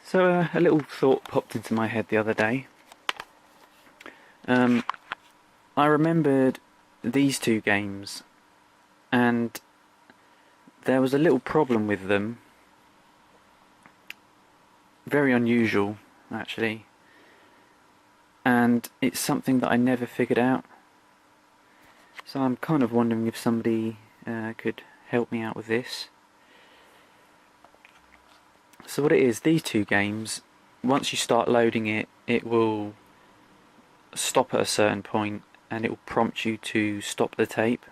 So a little thought popped into my head the other day. I remembered these two games, and there was a little problem with them. Very unusual, actually. And it's something that I never figured out. So I'm kind of wondering if somebody could help me out with this. So what it is, these two games, once you start loading it, it will stop at a certain point and it will prompt you to stop the tape.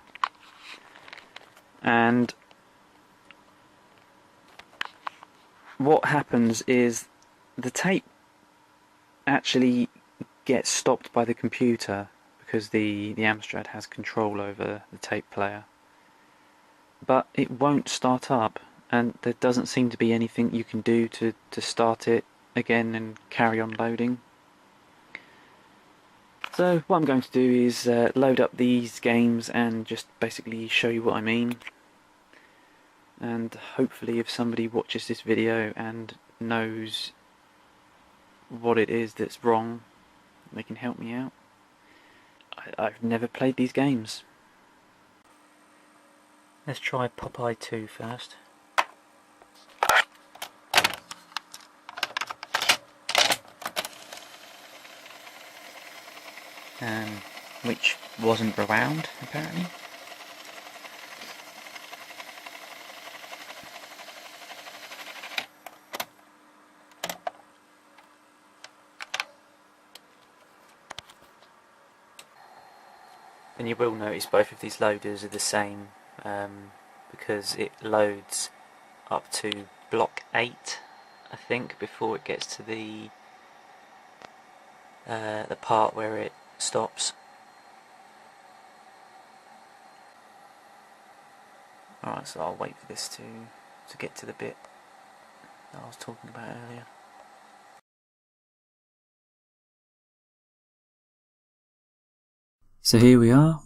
And what happens is the tape actually gets stopped by the computer because the Amstrad has control over the tape player. But it won't start up, and there doesn't seem to be anything you can do to start it again and carry on loading. So what I'm going to do is load up these games and just basically show you what I mean. And hopefully if somebody watches this video and knows what it is that's wrong, they can help me out. I've never played these games. Let's try Popeye 2 first. Which wasn't around, apparently. And you will notice both of these loaders are the same, because it loads up to block 8, I think, before it gets to the part where it stops. Alright, so I'll wait for this to get to the bit that I was talking about earlier. So here we are.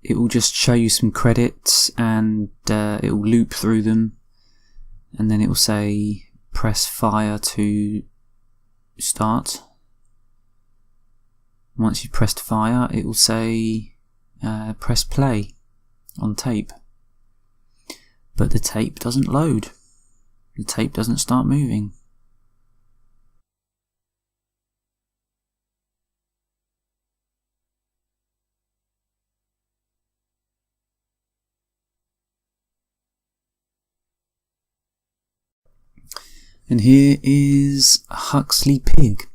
It will just show you some credits and it will loop through them, and then it will say press fire to start. Once you've pressed fire, it will say press play on tape. But the tape doesn't load. The tape doesn't start moving. And here is Huxley Pig.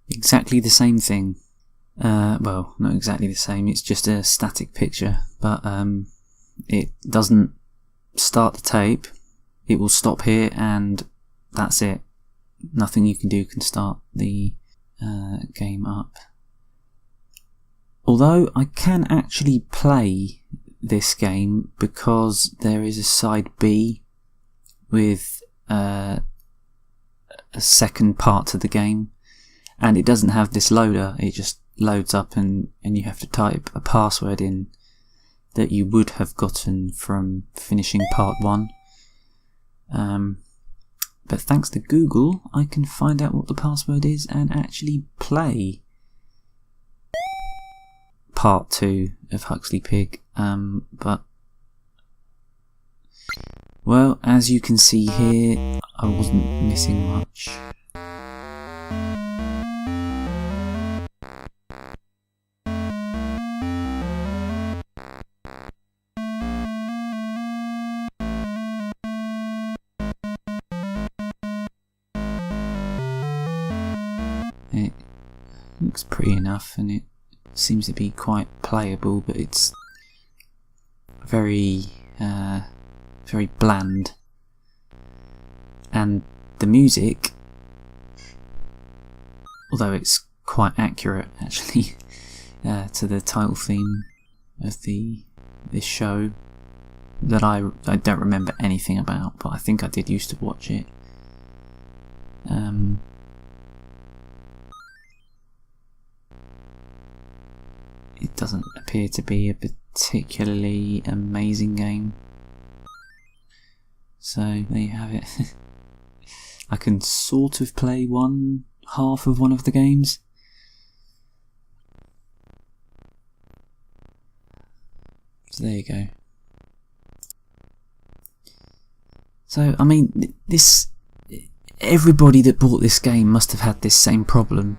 Exactly the same thing. Well, not exactly the same, it's just a static picture, but it doesn't start the tape. It will stop here and that's it. Nothing you can do can start the game up. Although I can actually play this game because there is a side B with a second part to the game, and it doesn't have this loader. It just loads up and you have to type a password in that you would have gotten from finishing part 1. But thanks to Google, I can find out what the password is and actually play part 2 of Huxley Pig. But well, as you can see here, I wasn't missing much. It looks pretty enough and it seems to be quite playable, but it's very very bland, and the music, although it's quite accurate actually to the title theme of this show that I don't remember anything about, but I think I did used to watch it. It doesn't appear to be a particularly amazing game. So there you have it. I can sort of play one half of one of the games. So there you go. So, I mean, everybody that bought this game must have had this same problem.